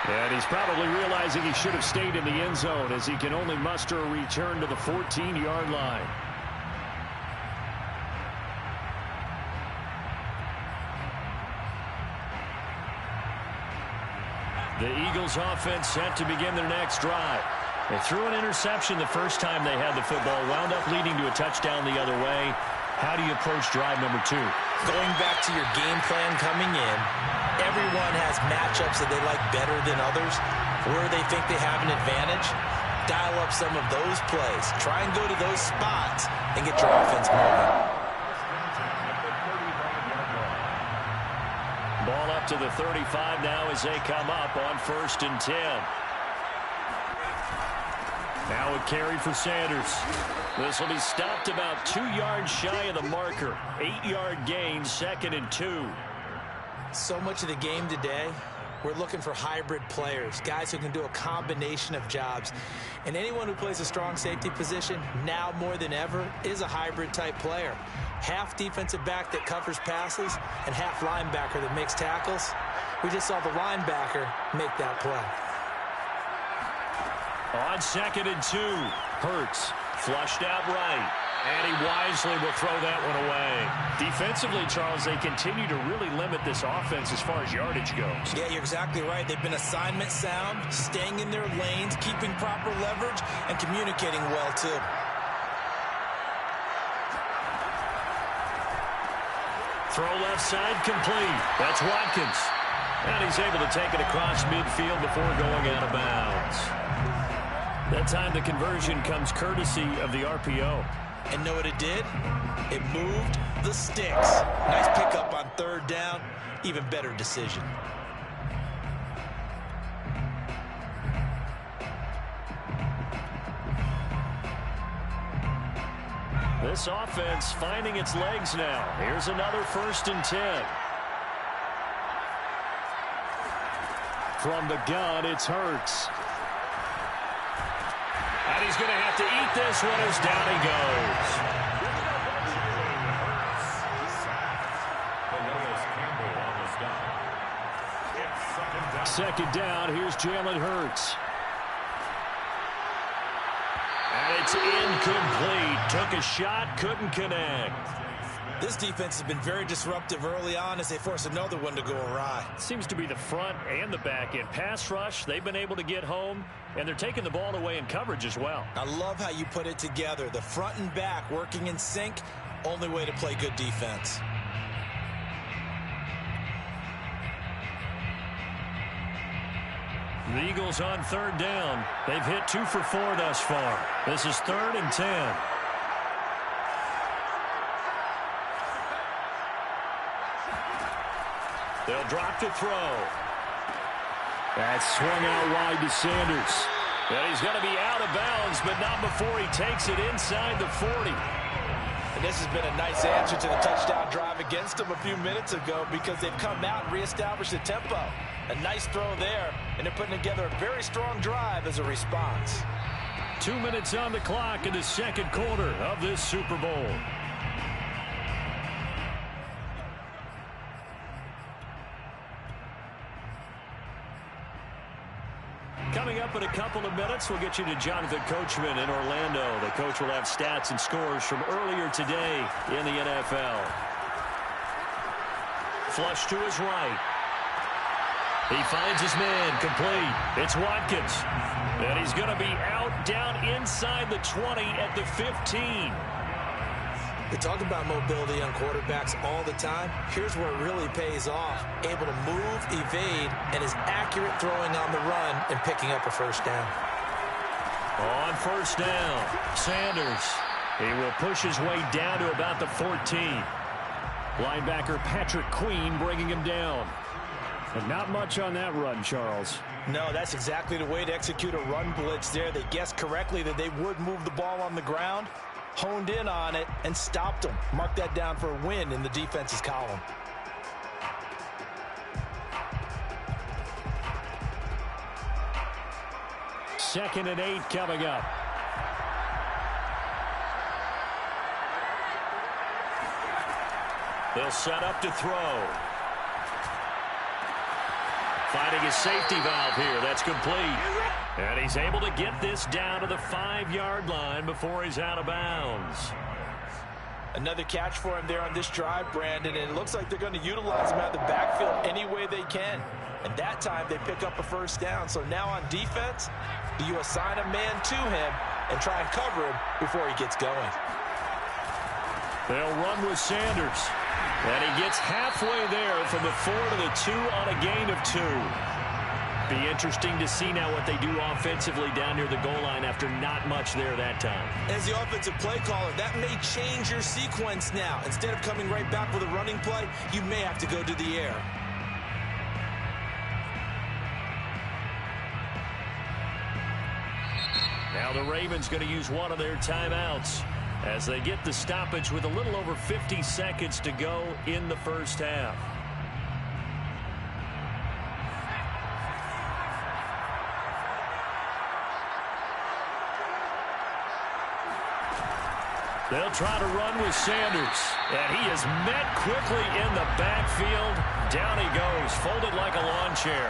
And he's probably realizing he should have stayed in the end zone as he can only muster a return to the 14-yard line. The Eagles offense set to begin their next drive. They threw an interception the first time they had the football, wound up leading to a touchdown the other way. How do you approach drive number 2? Going back to your game plan coming in, everyone has matchups that they like better than others, where they think they have an advantage. Dial up some of those plays. Try and go to those spots and get your offense moving. Ball up to the 35 now as they come up on 1st and 10. Now a carry for Sanders. This will be stopped about 2 yards shy of the marker. 8-yard gain, 2nd and 2. So much of the game today, we're looking for hybrid players, guys who can do a combination of jobs. And anyone who plays a strong safety position, now more than ever, is a hybrid type player. Half defensive back that covers passes and half linebacker that makes tackles. We just saw the linebacker make that play. On 2nd and 2, Hurts flushed out right. And he wisely will throw that one away. Defensively, Charles, they continue to really limit this offense as far as yardage goes. Yeah, you're exactly right. They've been assignment sound, staying in their lanes, keeping proper leverage, and communicating well, too. Throw left side complete. That's Watkins. And he's able to take it across midfield before going out of bounds. That time the conversion comes courtesy of the RPO. And know what it did? It moved the sticks. Nice pickup on 3rd down. Even better decision. This offense finding its legs now. Here's another 1st and 10. From the gun, it's Hurts. And he's going to have to eat this one as down he goes. 2nd down, here's Jalen Hurts. And it's incomplete. Took a shot, couldn't connect. This defense has been very disruptive early on as they force another one to go awry. Seems to be the front and the back end. Pass rush, they've been able to get home, and they're taking the ball away in coverage as well. I love how you put it together. The front and back working in sync, only way to play good defense. The Eagles on 3rd down. They've hit 2 for 4 thus far. This is 3rd and 10. They'll drop to throw. That's swung out wide to Sanders. And he's going to be out of bounds, but not before he takes it inside the 40. And this has been a nice answer to the touchdown drive against them a few minutes ago because they've come out and reestablished the tempo. A nice throw there, and they're putting together a very strong drive as a response. 2 minutes on the clock in the 2nd quarter of this Super Bowl. Coming up in a couple of minutes, we'll get you to Jonathan Coachman in Orlando. The coach will have stats and scores from earlier today in the NFL. Flush to his right. He finds his man complete. It's Watkins. And he's going to be out down inside the 20 at the 15. They talk about mobility on quarterbacks all the time. Here's where it really pays off. Able to move, evade, and is accurate throwing on the run and picking up a 1st down. On 1st down, Sanders. He will push his way down to about the 14. Linebacker Patrick Queen bringing him down. And not much on that run, Charles. No, that's exactly the way to execute a run blitz there. They guessed correctly that they would move the ball on the ground, honed in on it, and stopped them. Mark that down for a win in the defense's column. Second and 8 coming up. They'll set up to throw. finding his safety valve here. That's complete. And he's able to get this down to the 5-yard line before he's out of bounds. Another catch for him there on this drive, Brandon, and it looks like they're going to utilize him out of the backfield any way they can. And that time they pick up a first down. So now on defense, do you assign a man to him and try and cover him before he gets going? They'll run with Sanders. And he gets halfway there from the 4 to the 2 on a gain of 2. Be interesting to see now what they do offensively down near the goal line after not much there that time. As the offensive play caller, that may change your sequence now. Instead of coming right back with a running play, you may have to go to the air. Now the Ravens going to use one of their timeouts as they get the stoppage with a little over 50 seconds to go in the first half. They'll try to run with Sanders, and he is met quickly in the backfield. Down he goes, folded like a lawn chair.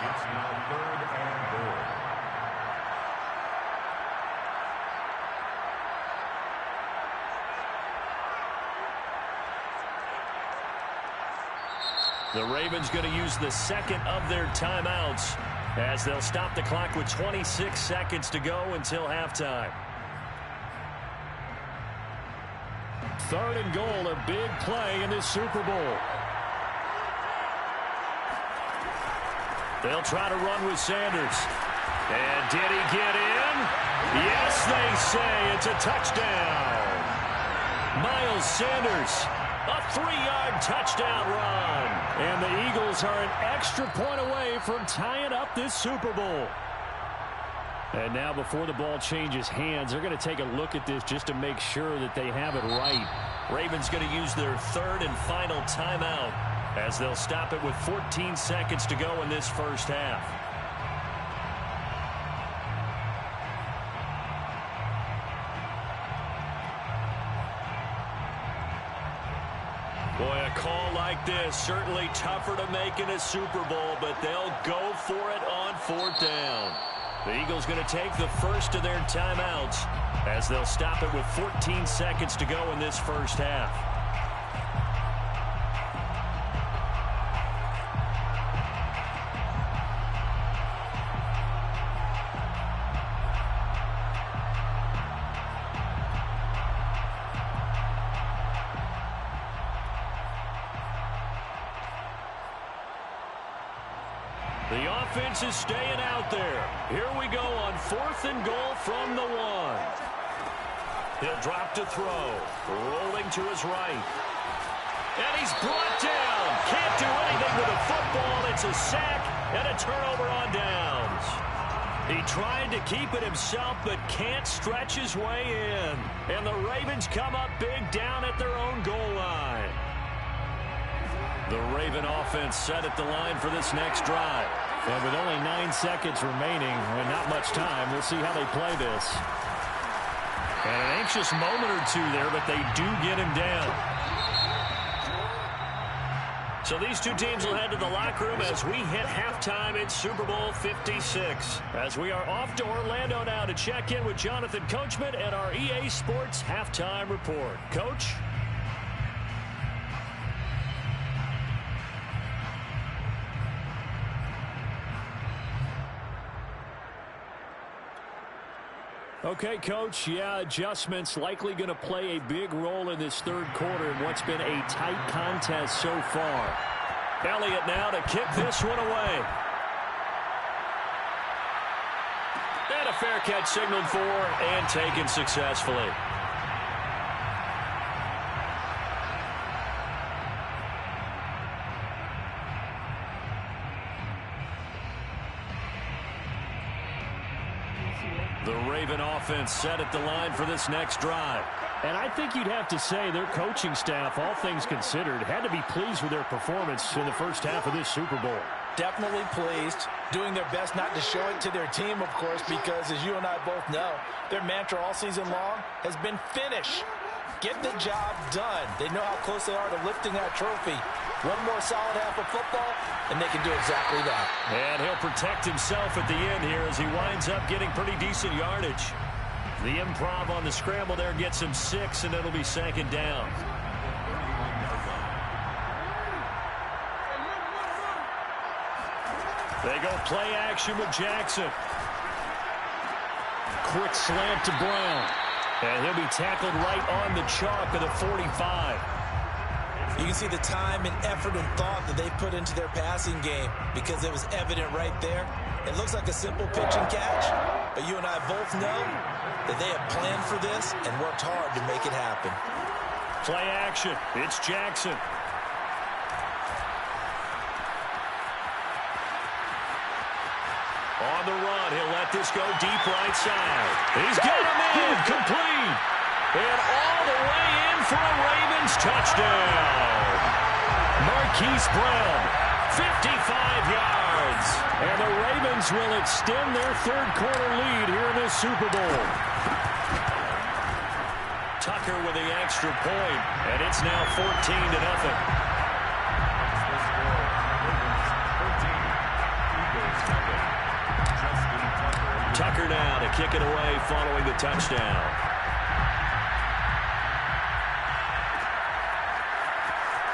It's now 3rd and goal. The Ravens going to use the second of their timeouts as they'll stop the clock with 26 seconds to go until halftime. 3rd and goal, a big play in this Super Bowl. They'll try to run with Sanders. And did he get in? Yes, they say it's a touchdown. Miles Sanders, a 3-yard touchdown run. And the Eagles are an extra point away from tying up this Super Bowl. And now before the ball changes hands, they're going to take a look at this just to make sure that they have it right. Ravens going to use their 3rd and final timeout as they'll stop it with 14 seconds to go in this first half. Boy, a call like this, certainly tougher to make in a Super Bowl, but they'll go for it on 4th down. The Eagles going to take the first of their timeouts as they'll stop it with 14 seconds to go in this first half. The offense is staying out there. Here we go on 4th and goal from the 1. He'll drop to throw. Rolling to his right. And he's brought down. Can't do anything with the football. It's a sack and a turnover on downs. He tried to keep it himself but can't stretch his way in. And the Ravens come up big down at their own goal line. The Raven offense set at the line for this next drive. And with only 9 seconds remaining and not much time, we'll see how they play this. And an anxious moment or two there, but they do get him down. So these two teams will head to the locker room as we hit halftime in Super Bowl 56. As we are off to Orlando now to check in with Jonathan Coachman and our EA Sports Halftime Report. Coach? Okay, Coach, adjustments likely going to play a big role in this 3rd quarter in what's been a tight contest so far. Elliott now to kick this one away. And a fair catch signaled for and taken successfully. The Raven offense set at the line for this next drive. And I think you'd have to say their coaching staff, all things considered, had to be pleased with their performance in the first half of this Super Bowl. Definitely pleased, doing their best not to show it to their team, of course, because as you and I both know, their mantra all season long has been finish. Get the job done. They know how close they are to lifting that trophy. One more solid half of football, and they can do exactly that. And he'll protect himself at the end here as he winds up getting pretty decent yardage. The improv on the scramble there gets him 6, and it'll be 2nd down. They go play action with Jackson. Quick slant to Brown. And he'll be tackled right on the chalk of the 45. You can see the time and effort and thought that they put into their passing game because it was evident right there. It looks like a simple pitch and catch, but you and I both know that they have planned for this and worked hard to make it happen. Play action. It's Jackson. On the run, he'll let this go deep right side. He's got him in, complete. And all the way in for a Ravens touchdown. Marquise Brown, 55 yards. And the Ravens will extend their third-quarter lead here in this Super Bowl. Tucker with the extra point, and it's now 14-0. Tucker now to kick it away following the touchdown.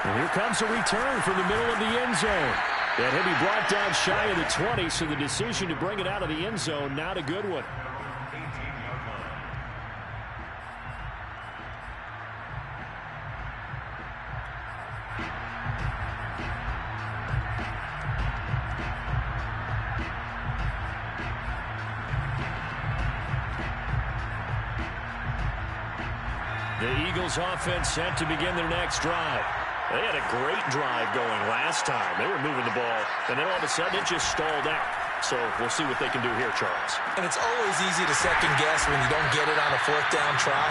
And here comes a return from the middle of the end zone. And he'll be brought down shy of the 20, so the decision to bring it out of the end zone, not a good one. The Eagles offense set to begin their next drive. They had a great drive going last time. They were moving the ball, and then all of a sudden it just stalled out. So we'll see what they can do here, Charles. And it's always easy to second guess when you don't get it on a 4th down try.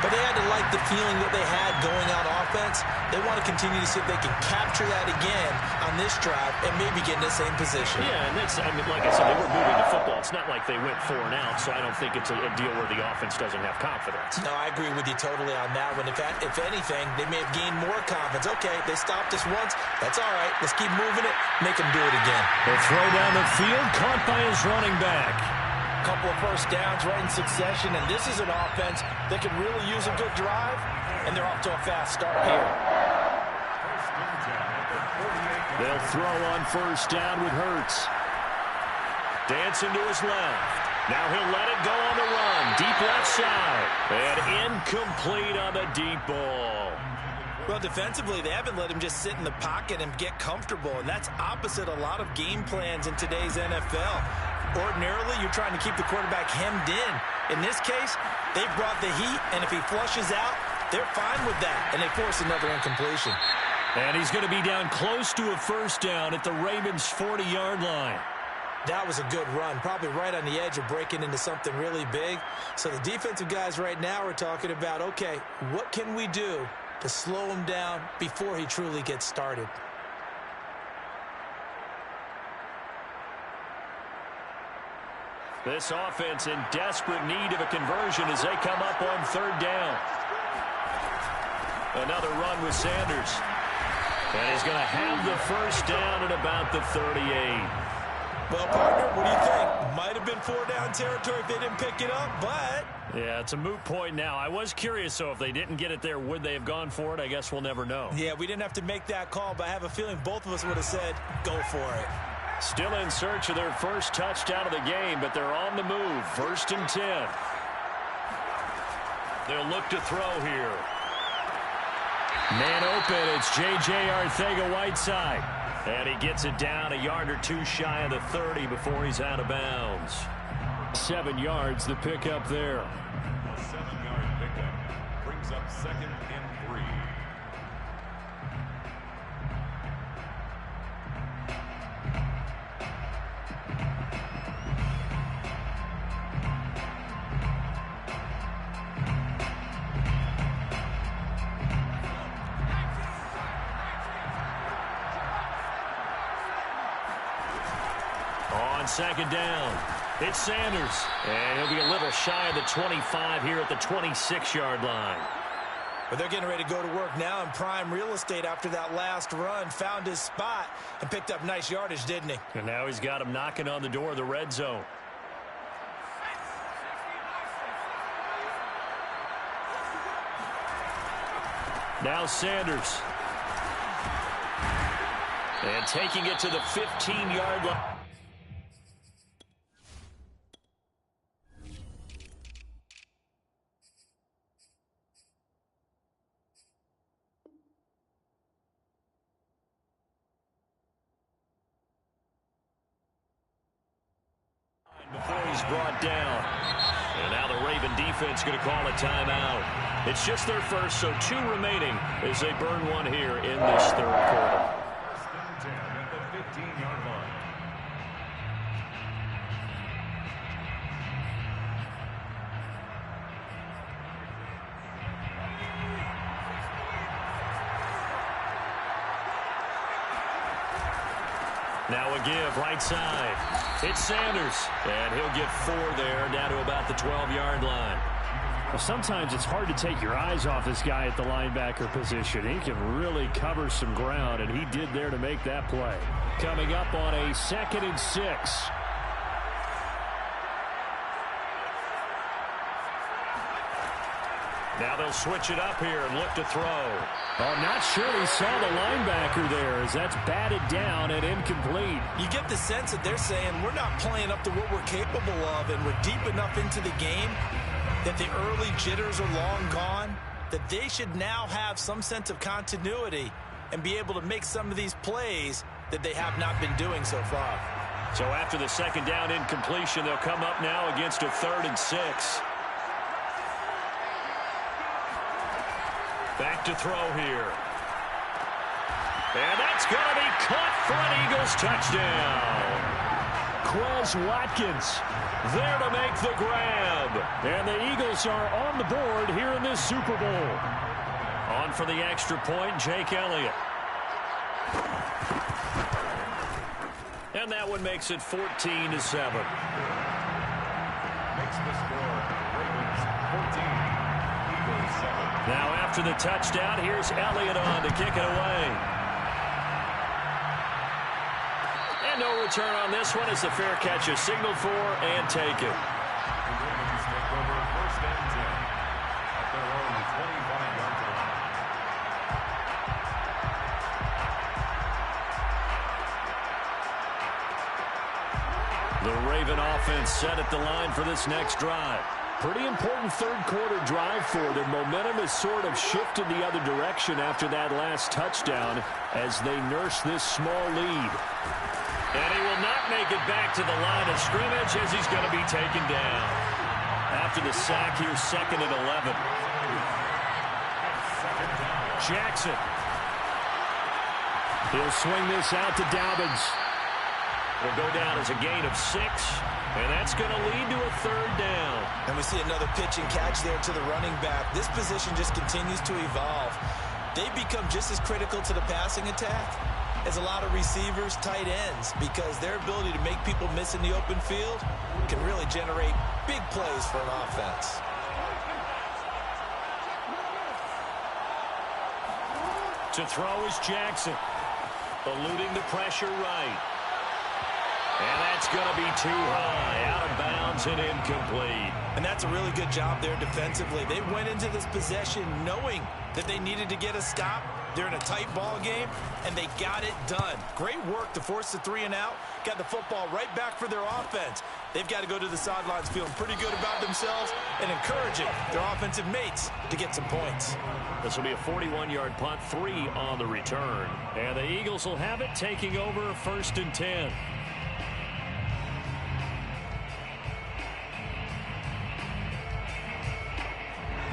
But they had to like the feeling that they had going on offense. They want to continue to see if they can capture that again on this drive and maybe get in the same position. Yeah, and that's, I mean, like I said, they were moving the football. It's not like they went 4 and out, so I don't think it's a deal where the offense doesn't have confidence. No, I agree with you totally on that one. If anything, they may have gained more confidence. Okay, they stopped us once. That's all right. Let's keep moving it. Make them do it again. They throw down the field, caught by his running back. Couple of first downs right in succession, and this is an offense that can really use a good drive, and they're off to a fast start here. They'll throw on first down with Hurts. Dancing to his left. Now he'll let it go on the run. Deep left side. And incomplete on the deep ball. Well, defensively, they haven't let him just sit in the pocket and get comfortable, and that's opposite a lot of game plans in today's NFL. Ordinarily, you're trying to keep the quarterback hemmed in. In this case, they've brought the heat, and if he flushes out, they're fine with that, and they force another incompletion. And he's going to be down close to a first down at the Ravens' 40-yard line. That was a good run, probably right on the edge of breaking into something really big. So the defensive guys right now are talking about, okay, what can we do to slow him down before he truly gets started? This offense in desperate need of a conversion as they come up on 3rd down. Another run with Sanders. And he's going to have the first down at about the 38. Well, partner, what do you think? Might have been 4-down territory if they didn't pick it up, but... Yeah, it's a moot point now. I was curious, so if they didn't get it there, would they have gone for it? I guess we'll never know. Yeah, we didn't have to make that call, but I have a feeling both of us would have said, go for it. Still in search of their first touchdown of the game, but they're on the move. 1st and 10. They'll look to throw here. Man open, it's J.J. Arcega-Whiteside. And he gets it down a yard or two shy of the 30 before he's out of bounds. 7 yards, the pickup there. A 7-yard pickup brings up 2nd and 3. On 2nd down, it's Sanders. And he'll be a little shy of the 25 here at the 26-yard line. But they're getting ready to go to work now in prime real estate after that last run. Found his spot and picked up nice yardage, didn't he? And now he's got him knocking on the door of the red zone. Now Sanders. And taking it to the 15-yard line. Before he's brought down. And now the Raven defense going to call a timeout. It's just their first, so 2 remaining as they burn one here in this third quarter. First and 10 at the 15-yard line. Now a give right side. It's Sanders, and he'll get 4 there, down to about the 12-yard line. Well, sometimes it's hard to take your eyes off this guy at the linebacker position. He can really cover some ground, and he did there to make that play. Coming up on a 2nd and 6. Now they'll switch it up here and look to throw. I'm not sure he saw the linebacker there, as that's batted down and incomplete. You get the sense that they're saying we're not playing up to what we're capable of, and we're deep enough into the game that the early jitters are long gone, that they should now have some sense of continuity and be able to make some of these plays that they have not been doing so far. So after the 2nd down incompletion, they'll come up now against a 3rd and 6. Back to throw here. And that's going to be caught for an Eagles touchdown. Quez Watkins there to make the grab. And the Eagles are on the board here in this Super Bowl. On for the extra point, Jake Elliott. And that one makes it 14-7. Makes the score Ravens 14. Now after the touchdown, here's Elliott on to kick it away. And no return on this one as the fair catch is signaled for and taken. The Ravens take over 1st and 10 at their own 25-yard line. The Raven offense set at the line for this next drive. Pretty important third quarter drive for them. Momentum has sort of shifted the other direction after that last touchdown as they nurse this small lead. And he will not make it back to the line of scrimmage as he's going to be taken down. After the sack, here's 2nd and 11. Jackson. He'll swing this out to Dobbins. Will go down as a gain of 6. And that's going to lead to a 3rd down. And we see another pitch and catch there to the running back. This position just continues to evolve. They become just as critical to the passing attack as a lot of receivers, tight ends, because their ability to make people miss in the open field can really generate big plays for an offense. To throw is Jackson. Eluding the pressure right. And that's going to be too high, out of bounds and incomplete. And that's a really good job there defensively. They went into this possession knowing that they needed to get a stop. They're in a tight ball game, and they got it done. Great work to force the 3 and out. Got the football right back for their offense. They've got to go to the sidelines feeling pretty good about themselves and encouraging their offensive mates to get some points. This will be a 41-yard punt, 3 on the return. And the Eagles will have it, taking over 1st and 10.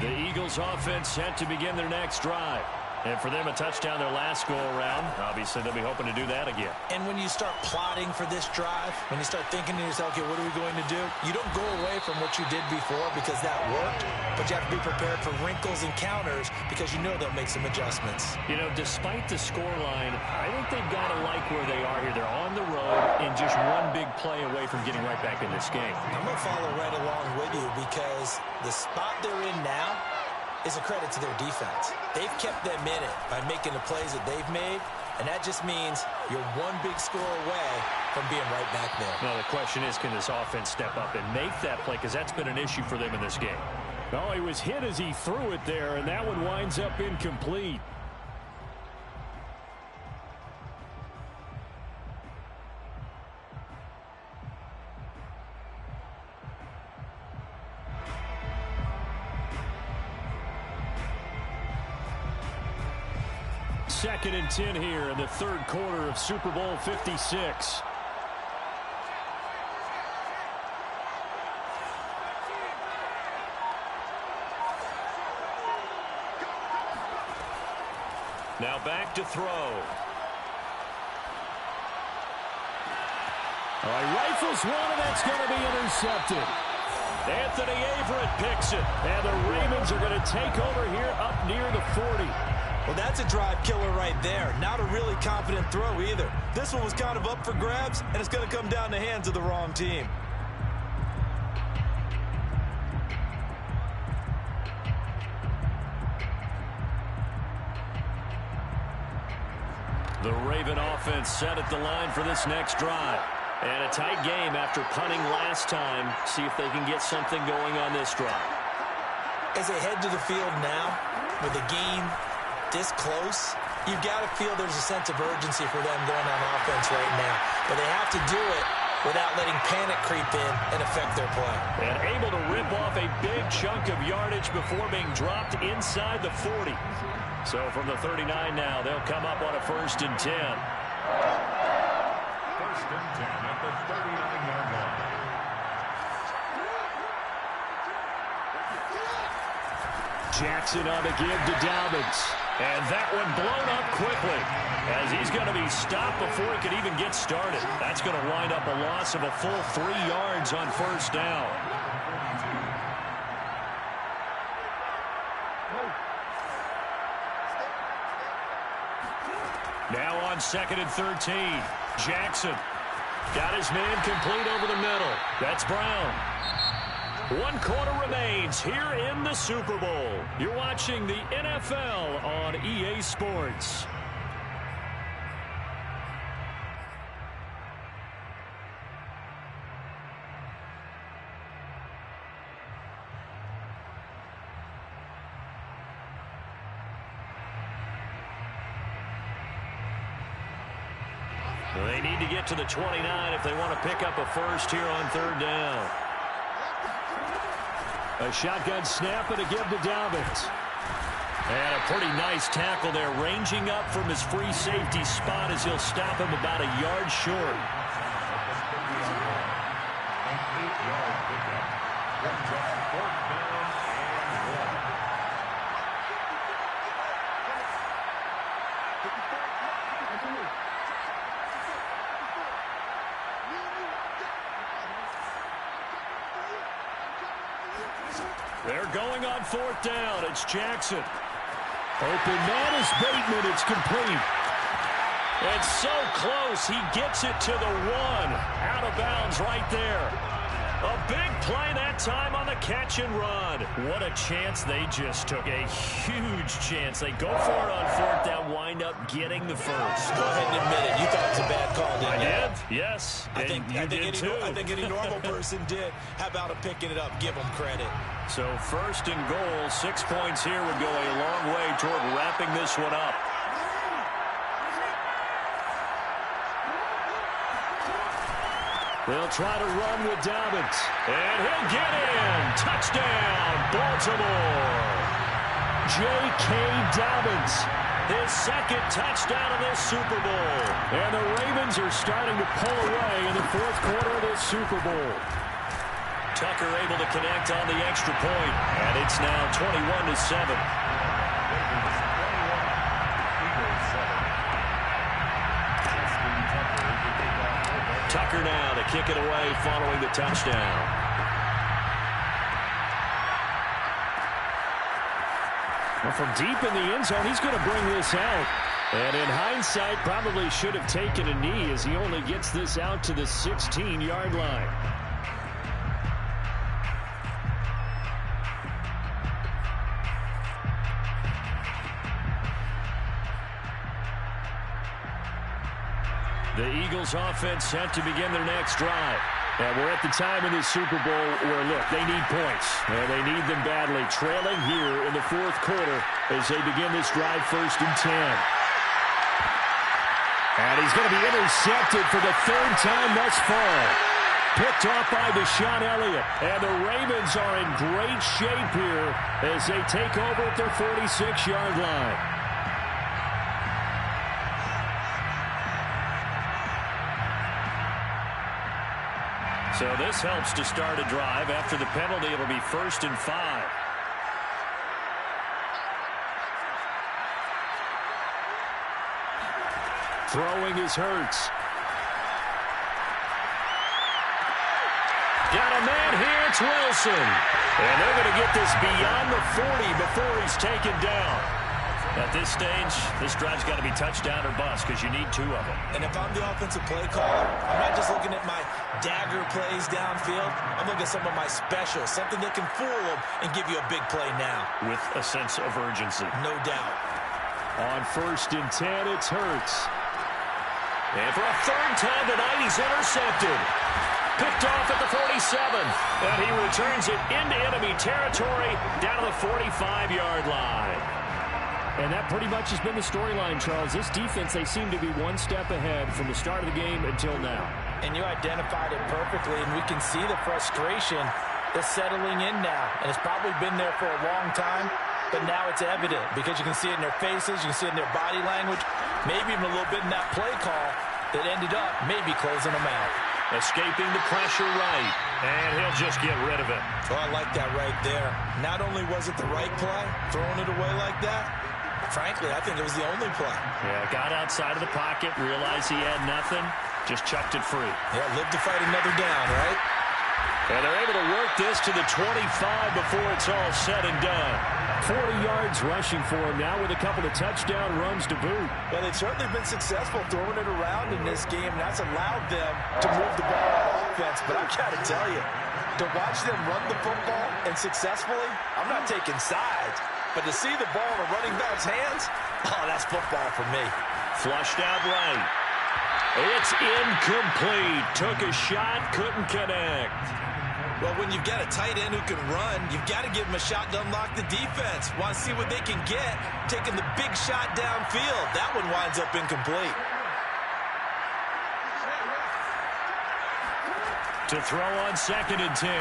The Eagles offense set to begin their next drive. And for them, a touchdown their last go-around. Obviously, they'll be hoping to do that again. And when you start plotting for this drive, when you start thinking to yourself, okay, what are we going to do? You don't go away from what you did before because that worked, but you have to be prepared for wrinkles and counters because you know they'll make some adjustments. You know, despite the scoreline, I think they've got to like where they are here. They're on the road and just one big play away from getting right back in this game. I'm going to follow right along with you because the spot they're in now is a credit to their defense. They've kept them in it by making the plays that they've made, and that just means you're one big score away from being right back there. Well, the question is, can this offense step up and make that play? Because that's been an issue for them in this game. Oh, he was hit as he threw it there, and that one winds up incomplete. Second and 10 here in the third quarter of Super Bowl 56. Now back to throw. All right, rifles one, and that's going to be intercepted. Anthony Averett picks it, and the Ravens are going to take over here up near the 40. Well, that's a drive killer right there. Not a really confident throw either. This one was kind of up for grabs, and it's going to come down the hands of the wrong team. The Raven offense set at the line for this next drive. And a tight game after punting last time. See if they can get something going on this drive. As they head to the field now, with the game this close, you've got to feel there's a sense of urgency for them going on offense right now. But they have to do it without letting panic creep in and affect their play. And able to rip off a big chunk of yardage before being dropped inside the 40. So from the 39 now, they'll come up on a 1st and 10. 1st and 10 at the 39-yard line. Jackson on the give to Dobbins. And that one blown up quickly as he's going to be stopped before he could even get started. That's going to wind up a loss of a full 3 yards on 1st down. Now on 2nd and 13. Jackson got his man complete over the middle. That's Brown. 1 quarter remains here in the Super Bowl. You're watching the NFL on EA Sports. They need to get to the 29 if they want to pick up a first here on 3rd down. A shotgun snap and a give to Dobbins. And a pretty nice tackle there, ranging up from his free safety spot as he'll stop him about a yard short. An 8-yard pickup. Brings up 4th down and 1. They're going on 4th down. It's Jackson. Open man is Bateman. It's complete. It's so close. He gets it to the 1. Out of bounds right there. A big play that time on the catch and run. What a chance they just took. A huge chance. They go for it on 4th down, wind up getting the first. Go ahead and admit it. You thought it was a bad call, didn't you? I did, yes. I think any normal person did. How about him picking it up? Give him credit. So 1st and goal, 6 points here would go a long way toward wrapping this one up. They'll try to run with Dobbins. And he'll get in. Touchdown, Baltimore. J.K. Dobbins. His 2nd touchdown of this Super Bowl. And the Ravens are starting to pull away in the 4th quarter of this Super Bowl. Tucker able to connect on the extra point. And it's now 21-7. Tucker now to kick it away following the touchdown. Well, from deep in the end zone, he's going to bring this out. And in hindsight, probably should have taken a knee as he only gets this out to the 16-yard line. The Eagles offense set to begin their next drive. And we're at the time in this Super Bowl where, look, they need points. And they need them badly. Trailing here in the fourth quarter as they begin this drive, 1st and 10. And he's going to be intercepted for the 3rd time thus far. Picked off by Deshaun Elliott. And the Ravens are in great shape here as they take over at their 46-yard line. So this helps to start a drive. After the penalty, it'll be 1st and 5. Throwing is Hurts. Got a man here. It's Wilson. And they're going to get this beyond the 40 before he's taken down. At this stage, this drive's got to be touchdown or bust because you need 2 of them. And if I'm the offensive play caller, I'm not just looking at my dagger plays downfield. I'm looking at some of my specials, something that can fool them and give you a big play now. With a sense of urgency. No doubt. On 1st and 10, it's Hurts. And for a 3rd time tonight, he's intercepted. Picked off at the 47. And he returns it into enemy territory down to the 45-yard line. And that pretty much has been the storyline, Charles. This defense, they seem to be one step ahead from the start of the game until now. And you identified it perfectly, and we can see the frustration that's settling in now. And it's probably been there for a long time, but now it's evident because you can see it in their faces, you can see it in their body language, maybe even a little bit in that play call that ended up maybe closing them out. Escaping the pressure right, and he'll just get rid of it. Oh, I like that right there. Not only was it the right play, throwing it away like that, frankly, I think it was the only play. Yeah, got outside of the pocket, realized he had nothing, just chucked it free. Yeah, live to fight another down, right? And they're able to work this to the 25 before it's all said and done. 40 yards rushing for him now with a couple of touchdown runs to boot. Well, they've certainly been successful throwing it around in this game, and that's allowed them to move the ball on offense. But I've got to tell you, to watch them run the football and successfully, I'm not taking sides. But to see the ball in a running back's hands, oh, that's football for me. Flushed out right. It's incomplete. Took a shot, couldn't connect. Well, when you've got a tight end who can run, you've got to give him a shot to unlock the defense. Want to see what they can get, taking the big shot downfield. That one winds up incomplete. To throw on 2nd and 10,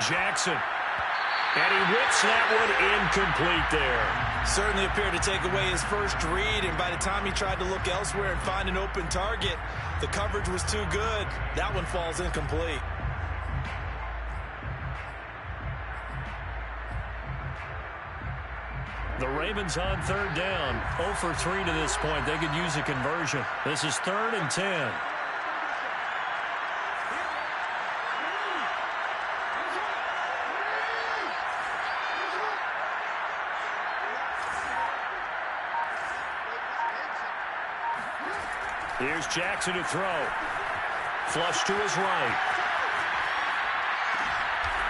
Jackson. And he whips that one incomplete there. Certainly appeared to take away his first read, and by the time he tried to look elsewhere and find an open target, the coverage was too good. That one falls incomplete. The Ravens on 3rd down. 0 for 3 to this point. They could use a conversion. This is 3rd and 10. Here's Jackson to throw. Flush to his right.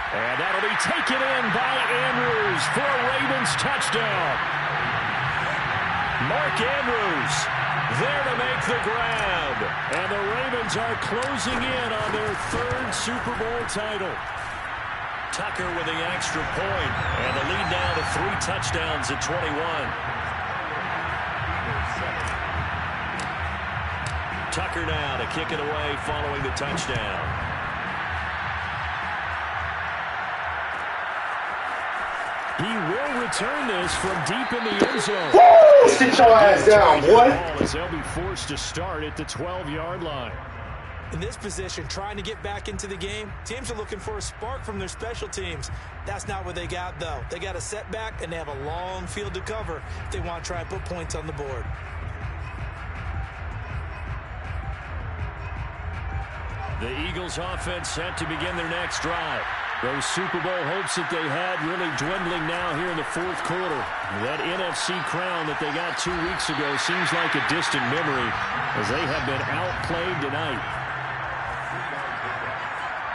And that'll be taken in by Andrews for a Ravens touchdown. Mark Andrews there to make the grab. And the Ravens are closing in on their 3rd Super Bowl title. Tucker with the extra point. And the lead now to 3 touchdowns at 21. Tucker now to kick it away following the touchdown. He will return this from deep in the end zone. Woo! Sit your ass down, boy. As they'll be forced to start at the 12-yard line. In this position, trying to get back into the game, teams are looking for a spark from their special teams. That's not what they got, though. They got a setback, and they have a long field to cover if they want to try and put points on the board. The Eagles offense set to begin their next drive. Those Super Bowl hopes that they had really dwindling now here in the fourth quarter. That NFC crown that they got 2 weeks ago seems like a distant memory as they have been outplayed tonight.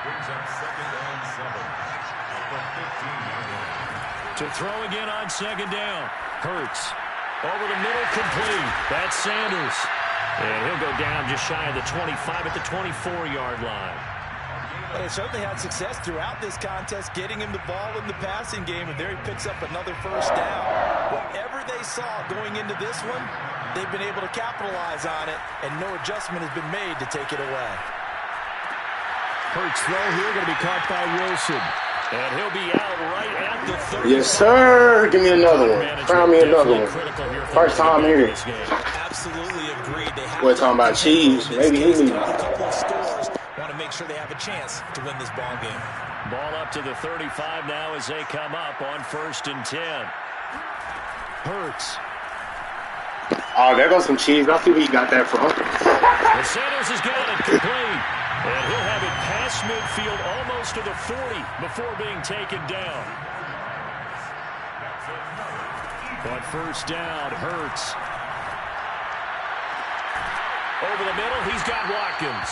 Brings up 2nd and 7 at the 15-yard line. To throw again on 2nd down. Hurts. Over the middle, complete. That's Sanders. And he'll go down just shy of the 25 at the 24-yard line. They certainly had success throughout this contest, getting him the ball in the passing game, and there he picks up another first down. Whatever they saw going into this one, they've been able to capitalize on it, and no adjustment has been made to take it away. Hurts throw here, going to be caught by Wilson. And he'll be out right at the 30. Yes, sir. Give me another one. Find me another one. First time here. Absolutely agreed. We're talking about cheese. Maybe he needs a couple of scores. Want to make sure they have a chance to win this ball game. Ball up to the 35 now as they come up on 1st and 10. Hurts. Oh, there goes some cheese. I see where you got that from. The Sanders has got it complete. And he'll have it past midfield almost to the 40 before being taken down. But 1st down, Hurts. Over the middle, he's got Watkins.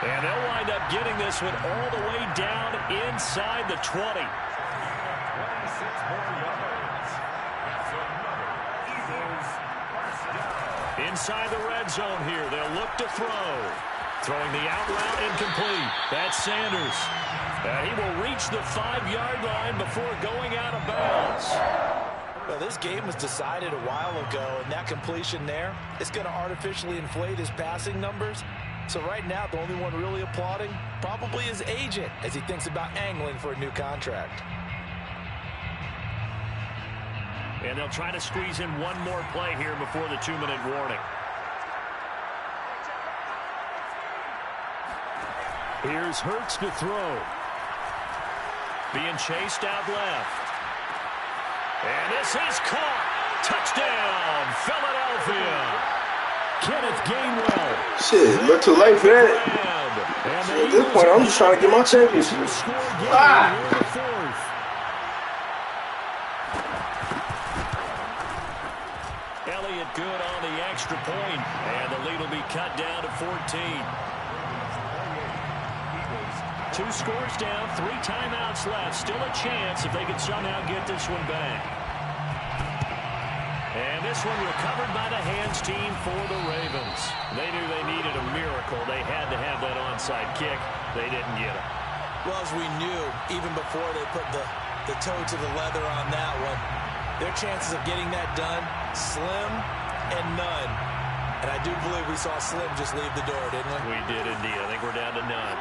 And they'll wind up getting this one all the way down inside the 20. 26 more yards. Eagles first down. Inside the red zone here, they'll look to throw. Throwing the out route incomplete. That's Sanders. He will reach the 5-yard line before going out of bounds. Well, this game was decided a while ago, and that completion there is going to artificially inflate his passing numbers. So right now, the only one really applauding probably his agent as he thinks about angling for a new contract. And they'll try to squeeze in one more play here before the 2-minute warning. Here's Hurts to throw. Being chased out left. And this is caught. Touchdown, Philadelphia. Kenneth Gainwell. Shit, a little too late for that. At this point, I'm just trying to get my championship. Elliott good on the extra point, and the lead will be cut down to 14. 2 scores down, 3 timeouts left. Still a chance if they can somehow get this one back. And this one recovered by the hands team for the Ravens. They knew they needed a miracle. They had to have that onside kick. They didn't get it. Well, as we knew, even before they put the toe to the leather on that one, their chances of getting that done, slim and none. And I do believe we saw Slim just leave the door, didn't we? We did indeed. I think we're down to none.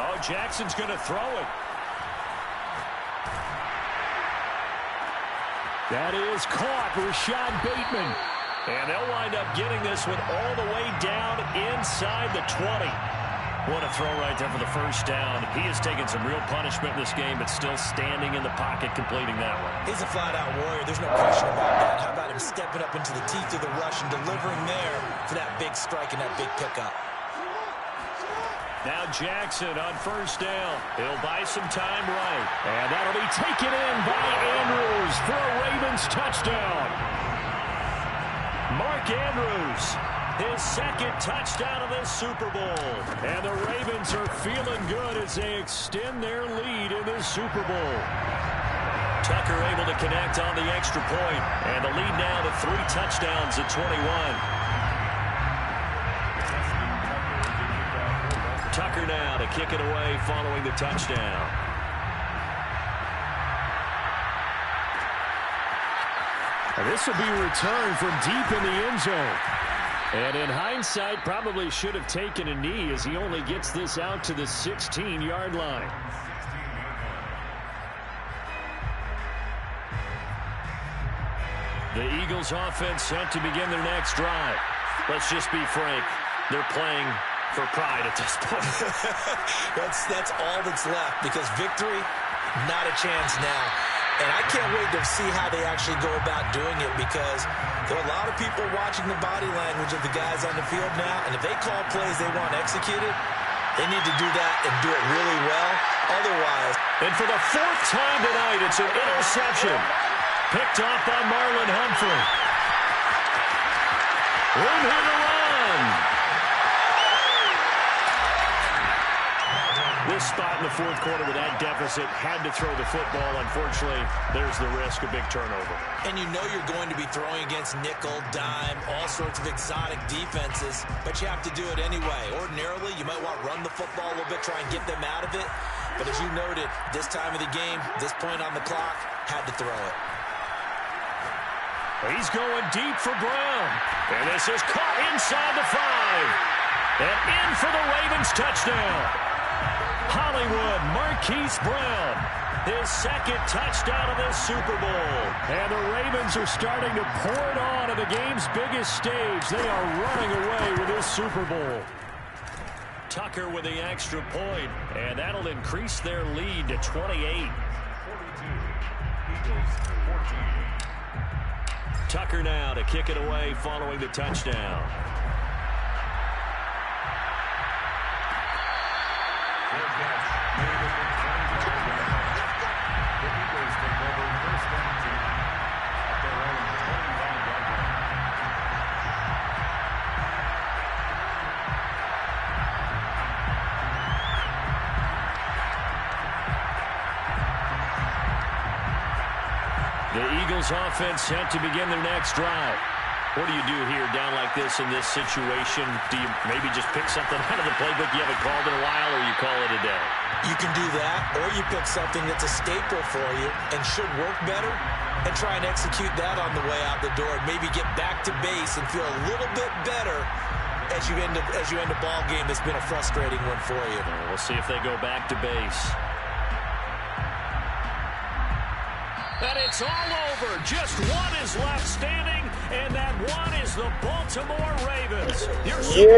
Oh, Jackson's going to throw it. That is caught, Rashad Bateman. And they'll wind up getting this one all the way down inside the 20. What a throw right there for the first down. He has taken some real punishment in this game, but still standing in the pocket, completing that one. He's a flat-out warrior. There's no question about that. How about him stepping up into the teeth of the rush and delivering there for that big strike and that big pickup? Now Jackson on 1st down. He'll buy some time right. And that'll be taken in by Andrews for a Ravens touchdown. Mark Andrews, his 2nd touchdown of this Super Bowl. And the Ravens are feeling good as they extend their lead in this Super Bowl. Tucker able to connect on the extra point. And the lead now to 3 touchdowns at 21. Tucker now to kick it away following the touchdown. And this will be returned from deep in the end zone. And in hindsight, probably should have taken a knee as he only gets this out to the 16-yard line. The Eagles offense set to begin their next drive. Let's just be frank. They're playing for pride at this point. that's all that's left, because victory, not a chance now. And I can't wait to see how they actually go about doing it, because there are a lot of people watching the body language of the guys on the field now, and if they call plays they want executed, they need to do that and do it really well. Otherwise, and for the 4th time tonight, it's an interception. Picked off by Marlon Humphrey. Room here to run. The this spot in the fourth quarter with that deficit, had to throw the football. Unfortunately, there's the risk of big turnover. And you know you're going to be throwing against nickel, dime, all sorts of exotic defenses, but you have to do it anyway. Ordinarily, you might want to run the football a little bit, try and get them out of it. But as you noted, this time of the game, this point on the clock, had to throw it. He's going deep for Brown. And this is caught inside the 5. And in for the Ravens touchdown. Hollywood Marquise Brown, his second touchdown of this Super Bowl. And the Ravens are starting to pour it on at the game's biggest stage. They are running away with this Super Bowl. Tucker with the extra point, and that'll increase their lead to 28. Tucker now to kick it away following the touchdown. The Eagles offense set to begin their next drive. What do you do here down like this in this situation? Do you maybe just pick something out of the playbook you haven't called in a while, or you call it a day? You can do that, or you pick something that's a staple for you and should work better and try and execute that on the way out the door. Maybe get back to base and feel a little bit better as you end a ball game that's been a frustrating one for you. We'll see if they go back to base. And it's all over. Just one is left standing, and that one is the Baltimore Ravens. Yeah!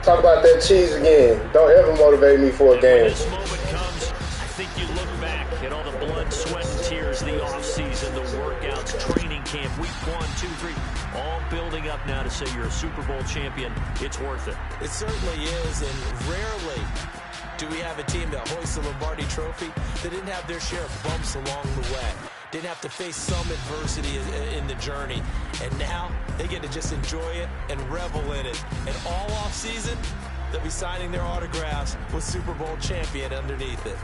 Talk about that cheese again. Don't ever motivate me for a game. When this moment comes, I think you look back at all the blood, sweat, and tears, the offseason, the workouts, training camp, week 1, 2, 3, all building up now to say you're a Super Bowl champion. It's worth it. It certainly is, and rarely do we have a team that hoists the Lombardi Trophy that didn't have their share of bumps along the way, didn't have to face some adversity in the journey, and now they get to just enjoy it and revel in it. And all offseason, they'll be signing their autographs with Super Bowl champion underneath it.